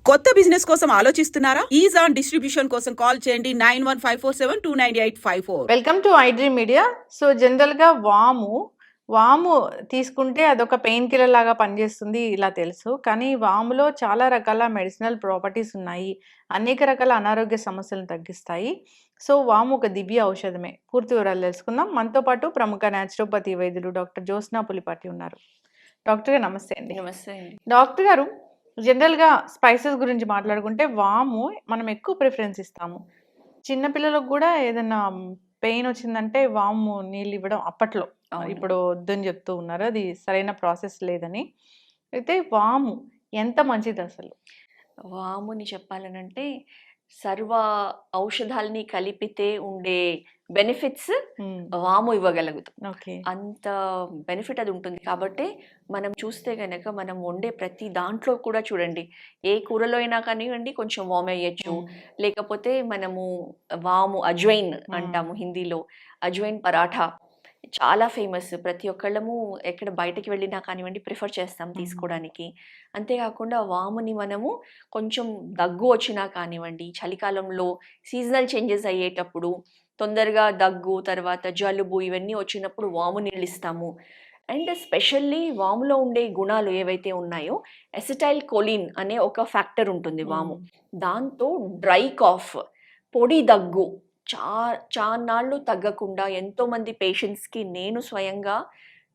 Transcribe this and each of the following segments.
కొత్త బిజినెస్ కోసం ఆలోచిస్తున్నారా? ఈజ్ ఆన్ డిస్ట్రిబ్యూషన్ కోసం కాల్ చేయండి 9154722984. Welcome to iDream media. So జనరల్గా వాము తీసుకుంటే అదొక పెయిన్ కిల్లర్ లాగా పనిచేస్తుంది ఇలా తెలుసు. కానీ వాములో చాలా రకాల మెడిసినల్ ప్రాపర్టీస్ ఉన్నాయి. అనేక రకాల అనారోగ్య సమస్యలను తగ్గిస్తాయి. సో వాము ఒక దివ్య ఔషధమే. పూర్తి వివరాలు తెలుసుకుందాం. మనతో పాటు ప్రముఖ న్యాచురోపతి వైద్యులు డాక్టర్ జ్యోత్స్నా పులిపాటి ఉన్నారు. డాక్టర్ గారు నమస్తే అండి. నమస్తే అండి. డాక్టర్ గారు, జనరల్గా స్పైసెస్ గురించి మాట్లాడుకుంటే వాము మనం ఎక్కువ ప్రిఫరెన్స్ ఇస్తాము. చిన్నపిల్లలకు కూడా ఏదైనా పెయిన్ వచ్చిందంటే వాము నీళ్ళు ఇవ్వడం అప్పట్లో, అవును. ఇప్పుడు వద్దని చెప్తూ ఉన్నారు. అది సరైన ప్రాసెస్ లేదని. అయితే వాము ఎంత మంచిది అసలు? వాముని చెప్పాలనంటే సర్వ ఔషధాలని కలిపితే ఉండే బెనిఫిట్స్ వాము ఇవ్వగలుగుతాం. ఓకే. అంత బెనిఫిట్ అది ఉంటుంది. కాబట్టి మనం చూస్తే గనక మనం వండే ప్రతి దాంట్లో కూడా చూడండి, ఏ కూరలో అయినా కానివ్వండి కొంచెం వాము వేయచ్చు. లేకపోతే మనము వాము అజ్వైన్ అంటాము హిందీలో. అజ్వైన్ పరాఠా చాలా ఫేమస్. ప్రతి ఒక్కళ్ళము ఎక్కడ బయటకి వెళ్ళినా కానివ్వండి ప్రిఫర్ చేస్తాం తీసుకోవడానికి. అంతేకాకుండా వాముని మనము కొంచెం దగ్గు వచ్చినా కానివ్వండి, చలికాలంలో సీజనల్ చేంజెస్ అయ్యేటప్పుడు తొందరగా దగ్గు, తర్వాత జలుబు ఇవన్నీ వచ్చినప్పుడు వాము నీళ్ళు ఇస్తాము. అండ్ స్పెషల్లీ వాములో ఉండే గుణాలు ఏవైతే ఉన్నాయో, ఎసిటైల్ కోలిన్ అనే ఒక ఫ్యాక్టర్ ఉంటుంది వాము. దాంతో డ్రై కాఫ్, పొడి దగ్గు చాన్నాళ్ళు తగ్గకుండా ఎంతోమంది పేషెంట్స్కి నేను స్వయంగా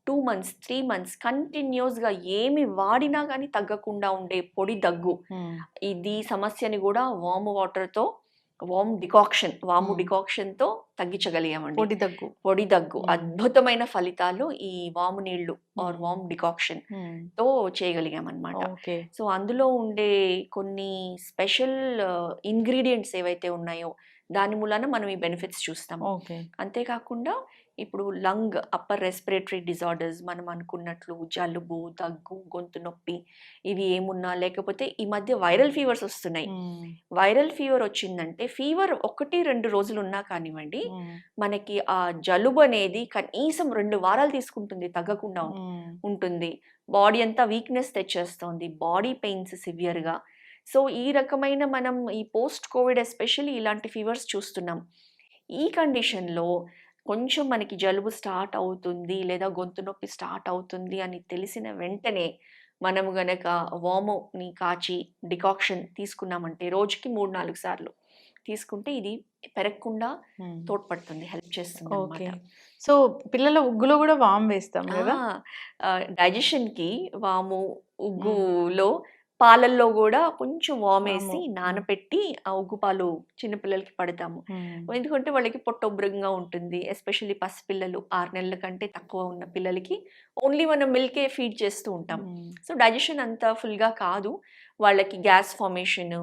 2 months 3 months కంటిన్యూస్గా ఏమి వాడినా కానీ తగ్గకుండా ఉండే పొడి దగ్గు, ఇది సమస్యని కూడా వాము వాటర్తో వాము డికాక్షన్తో తగ్గించగలిగామండి. పొడి దగ్గు అద్భుతమైన ఫలితాలు ఈ వాము నీళ్లు ఆర్ వాము డికాక్షన్ తో చేయగలిగామన్నమాట. సో అందులో ఉండే కొన్ని స్పెషల్ ఇంగ్రీడియంట్స్ ఏవైతే ఉన్నాయో దాని మూలాన మనం ఈ బెనిఫిట్స్ చూస్తాము. అంతేకాకుండా ఇప్పుడు లంగ్ అప్పర్ రెస్పిరేటరీ డిజార్డర్స్, మనం అనుకున్నట్లు జలుబు, దగ్గు, గొంతు నొప్పి ఇవి ఏమున్నా, లేకపోతే ఈ మధ్య వైరల్ ఫీవర్స్ వస్తున్నాయి. వైరల్ ఫీవర్ వచ్చిందంటే ఫీవర్ 1-2 రోజులు ఉన్నా కానివ్వండి, మనకి ఆ జలుబు అనేది కనీసం 2 వారాలు తీసుకుంటుంది, తగ్గకుండా ఉంటుంది. బాడీ అంతా వీక్నెస్ తెచ్చేస్తుంది, బాడీ పెయిన్స్ సివియర్గా. సో ఈ రకమైన మనం ఈ పోస్ట్ కోవిడ్ ఎస్పెషల్లీ ఇలాంటి ఫీవర్స్ చూస్తున్నాం. ఈ కండిషన్లో కొంచెం మనకి జలుబు స్టార్ట్ అవుతుంది లేదా గొంతు నొప్పి స్టార్ట్ అవుతుంది అని తెలిసిన వెంటనే మనము గనక వాముని కాచి డికాక్షన్ తీసుకున్నామంటే రోజుకి 3-4 సార్లు తీసుకుంటే ఇది పెరగకుండా తోడ్పడుతుంది, హెల్ప్ చేస్తుంది అన్నమాట. సో పిల్లల ఉగ్గులో కూడా వాము వేస్తాం కదా? డైజెషన్కి వాము ఉగ్గులో పాలల్లో కూడా కొంచెం వామేసి నానపెట్టి ఆ ఉగ్గు పాలు చిన్నపిల్లలకి పడతాము. ఎందుకంటే వాళ్ళకి పొట్టొబ్రంగా ఉంటుంది. ఎస్పెషల్లీ పసిపిల్లలు 6 నెలల కంటే తక్కువ ఉన్న పిల్లలకి ఓన్లీ మనం మిల్కే ఫీడ్ చేస్తూ ఉంటాం. సో డైజెషన్ అంత ఫుల్గా కాదు, వాళ్ళకి గ్యాస్ ఫార్మేషన్,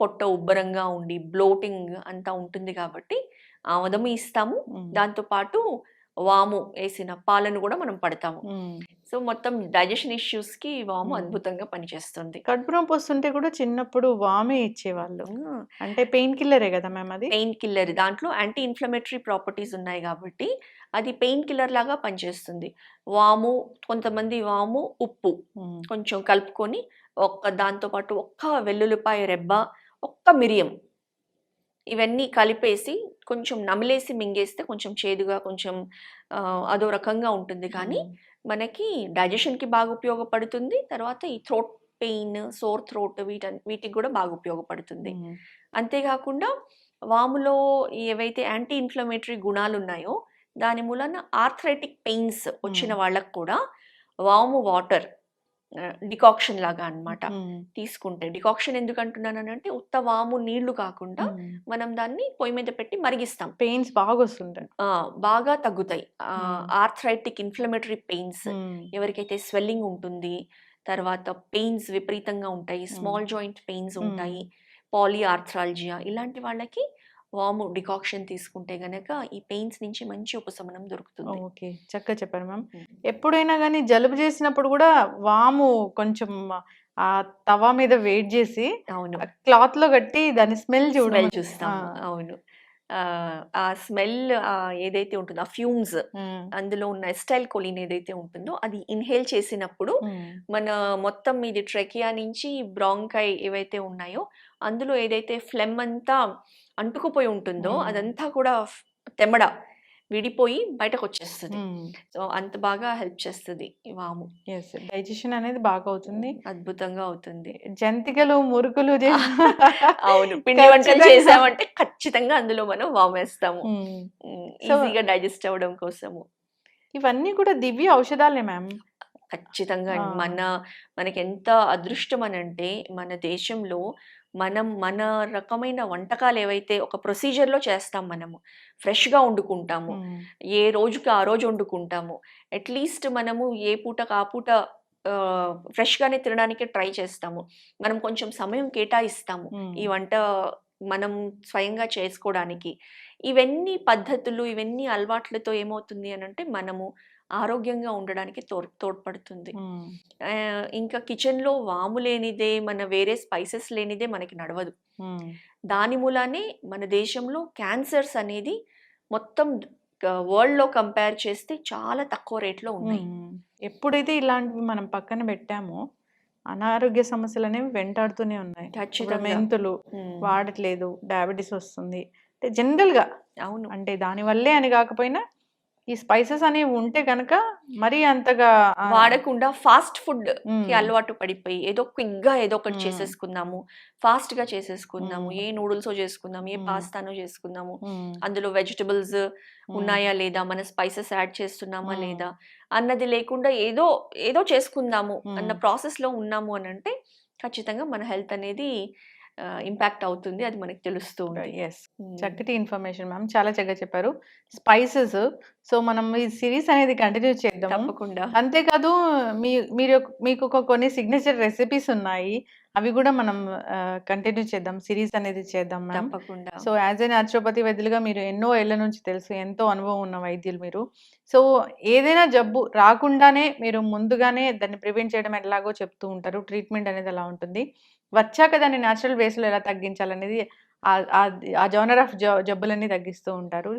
పొట్ట ఉబ్బరంగా ఉండి బ్లోటింగ్ అంతా ఉంటుంది. కాబట్టి ఆముదము ఇస్తాము, దాంతోపాటు వాము వేసిన పాలను కూడా మనం పడతాము. సో మొత్తం డైజెషన్ ఇష్యూస్ కి వాము అద్భుతంగా పనిచేస్తుంది. కడుపు నొప్పి వస్తుంటే కూడా చిన్నప్పుడు వామే ఇచ్చేవాళ్ళు. అంటే పెయిన్ కిల్లరే కదా మ్యామ్? అది పెయిన్ కిల్లర్. దాంట్లో యాంటీ ఇన్ఫ్లమేటరీ ప్రాపర్టీస్ ఉన్నాయి కాబట్టి అది పెయిన్ కిల్లర్ లాగా పనిచేస్తుంది. వాము, కొంతమంది వాము ఉప్పు కొంచెం కలుపుకొని దాంతోపాటు ఒక్క వెల్లుల్లిపాయ రెబ్బ, ఒక్క మిరియం ఇవన్నీ కలిపేసి కొంచెం నమిలేసి మింగేస్తే కొంచెం చేదుగా, కొంచెం అదో రకంగా ఉంటుంది. కానీ మనకి డైజెషన్కి బాగా ఉపయోగపడుతుంది. తర్వాత ఈ థ్రోట్ పెయిన్, సోర్ థ్రోట్ వీటికి కూడా బాగా ఉపయోగపడుతుంది. అంతేకాకుండా వాములో ఏవైతే యాంటీ ఇన్ఫ్లమేటరీ గుణాలు ఉన్నాయో దాని మూలన ఆర్థరైటిక్ పెయిన్స్ వచ్చిన వాళ్ళకు కూడా వాము వాటర్ డికాక్షన్ లాగా అన్నమాట తీసుకుంటే. డికాక్షన్ ఎందుకు అంటున్నాను అంటే ఉత్త వాము నీళ్లు కాకుండా మనం దాన్ని పొయ్యి మీద పెట్టి మరిగిస్తాం. పెయిన్స్ బాగా వస్తుంటాయి, బాగా తగ్గుతాయి. ఆర్థరైటిక్ ఇన్ఫ్లమేటరీ పెయిన్స్, ఎవరికైతే స్వెల్లింగ్ ఉంటుంది, తర్వాత పెయిన్స్ విపరీతంగా ఉంటాయి, స్మాల్ జాయింట్ పెయిన్స్ ఉంటాయి, పాలిఆర్థ్రాల్జియా, ఇలాంటి వాళ్ళకి వాము డికాక్షన్ తీసుకుంటే గనక ఈ పెయిన్స్ నుంచి మంచి ఉపశమనం దొరుకుతుంది. ఓకే, చక్కగా చెప్పారు మ్యామ్. ఎప్పుడైనా కానీ జలుబు చేసినప్పుడు కూడా వాము కొంచెం ఆ తవా మీద వెయిట్ చేసి అవును క్లాత్ లో కట్టి దాని స్మెల్ చూస్తాం. అవును, ఆ స్మెల్ ఏదైతే ఉంటుందో ఆ ఫ్యూమ్స్ అందులో ఉన్న ఎస్టైల్ కొలిన్ ఏదైతే ఉంటుందో అది ఇన్హేల్ చేసినప్పుడు మన మొత్తం ఇది ట్రెకియా నుంచి బ్రాంకై ఏవైతే ఉన్నాయో అందులో ఏదైతే ఫ్లెమ్ అంతా అంటుకుపోయి ఉంటుందో అదంతా కూడా తెమ్మడ విడిపోయి బయటకు వచ్చేస్తుంది. సో అంత బాగా హెల్ప్ చేస్తుంది ఈ వాము. డైజెషన్ అనేది బాగా అవుతుంది, అద్భుతంగా అవుతుంది. జంతికలు మురుకులు అవును, పిండి వంటలు చేసామంటే ఖచ్చితంగా అందులో మనం వాము వేస్తాము ఈజీగా డైజెస్ట్ అవ్వడం కోసము. ఇవన్నీ కూడా దివ్య ఔషధాలే మ్యామ్. ఖచ్చితంగా మనకి ఎంత అదృష్టం అని అంటే మన దేశంలో మన రకమైన వంటకాలు ఏవైతే ఒక ప్రొసీజర్లో చేస్తాం, మనము ఫ్రెష్గా వండుకుంటాము, ఏ రోజుకి ఆ రోజు వండుకుంటాము, అట్లీస్ట్ మనము ఏ పూటకు ఆ పూట ఫ్రెష్గానే తినడానికి ట్రై చేస్తాము, మనం కొంచెం సమయం కేటాయిస్తాము ఈ వంట మనం స్వయంగా చేసుకోవడానికి. ఇవన్నీ పద్ధతులు ఇవన్నీ అలవాట్లతో ఏమవుతుంది అని అంటే మనము ఆరోగ్యంగా ఉండడానికి తోడ్పడుతుంది. ఇంకా కిచెన్లో వాము లేనిదే మన వేరే స్పైసెస్ లేనిదే మనకి నడవదు. దాని మూలానే మన దేశంలో క్యాన్సర్స్ అనేది మొత్తం వరల్డ్లో కంపేర్ చేస్తే చాలా తక్కువ రేట్లో ఉన్నాయి. ఎప్పుడైతే ఇలాంటివి మనం పక్కన పెట్టామో అనారోగ్య సమస్యలు అనేవి వెంటాడుతూనే ఉన్నాయి. మెంతులు వాడట్లేదు, డయాబెటీస్ వస్తుంది జనరల్గా. అవును, అంటే దానివల్లే అని కాకపోయినా ఈ స్పైసెస్ అనేవి ఉంటే కనుక మరీ అంతగా వాడకుండా ఫాస్ట్ ఫుడ్ కి అలవాటు పడిపోయి ఏదో క్విక్గా ఏదో ఒకటి చేసేసుకుందాము, ఫాస్ట్ గా చేసేసుకుందాము, ఏ నూడిల్స్ చేసుకుందాము, ఏ పాస్తానో చేసుకుందాము, అందులో వెజిటబుల్స్ ఉన్నాయా లేదా, మన స్పైసెస్ యాడ్ చేస్తున్నామా లేదా అన్నది లేకుండా ఏదో ఏదో చేసుకుందాము అన్న ప్రాసెస్ లో ఉన్నాము అని అంటే ఖచ్చితంగా మన హెల్త్ అనేది ఇంపాక్ట్ అవుతుంది, అది మనకి తెలుస్తూ ఉంది. చక్కటి ఇన్ఫర్మేషన్ మ్యామ్, చాలా చక్కగా చెప్పారు. స్పైసెస్, సో మనం ఈ సిరీస్ అనేది కంటిన్యూ చేద్దాం తప్పకుండా. అంతేకాదు మీకు కొన్ని సిగ్నేచర్ రెసిపీస్ ఉన్నాయి, అవి కూడా మనం కంటిన్యూ చేద్దాం, సిరీస్ అనేది చేద్దాం మ్యామ్. తప్పకుండా. సో యాజ్ ఏ న్యాచురోపతి వైద్యులుగా మీరు ఎన్నో ఏళ్ల నుంచి తెలుసు, ఎంతో అనుభవం ఉన్న వైద్యులు మీరు. సో ఏదైనా జబ్బు రాకుండానే మీరు ముందుగానే దాన్ని ప్రివెంట్ చేయడం ఎలాగో చెప్తూ ఉంటారు, ట్రీట్మెంట్ అనేది ఎలా ఉంటుంది, వచ్చాక దాన్ని న్యాచురల్ వేస్లో ఎలా తగ్గించాలనేది ఆ జోనర్ ఆఫ్ జబ్బులన్నీ తగ్గిస్తూ ఉంటారు.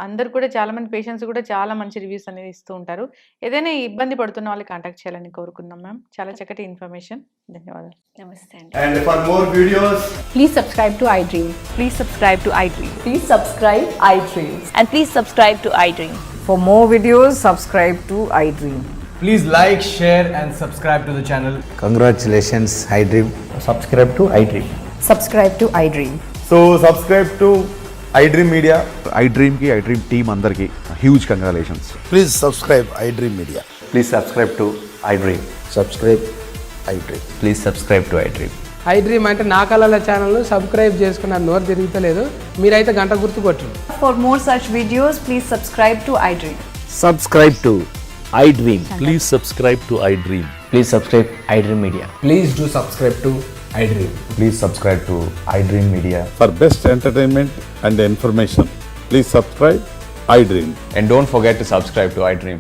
అందరు కూడా చాలా మంది పేషెంట్స్ కూడా చాలా మంచి రివ్యూస్ అనేది ఇస్తూ ఉంటారు. ఏదైనా ఇబ్బంది పడుతున్న వాళ్ళు కాంటాక్ట్ చేయాలని కోరుకుందాం మ్యామ్. చాలా చక్కటి ఇన్ఫర్మేషన్, ధన్యవాదాలు. నమస్తే అండి. And for more videos, Please subscribe to iDream. Please subscribe to iDream. Please subscribe iDream. And please subscribe to iDream. For more videos, subscribe to iDream. please like, share and subscribe to the channel. Congratulations, iDream. Subscribe to iDream. Subscribe to iDream. So subscribe to iDream Media. iDream ki iDream team andarki huge congratulations. Please subscribe iDream Media. Please subscribe to iDream. Subscribe iDream. Please subscribe to iDream. iDream అంటే నా కళల channel subscribe చేసుకున్న నోరు తిరుగుతలేదు, మీరైతే గంట గుర్తు కొట్టండి. For more such videos, please subscribe to iDream. Subscribe to iDream. Please subscribe to iDream. Please subscribe iDream Media. Please do subscribe to iDream. Please subscribe to iDream Media. For best entertainment and information, please subscribe iDream. And don't forget to subscribe to iDream.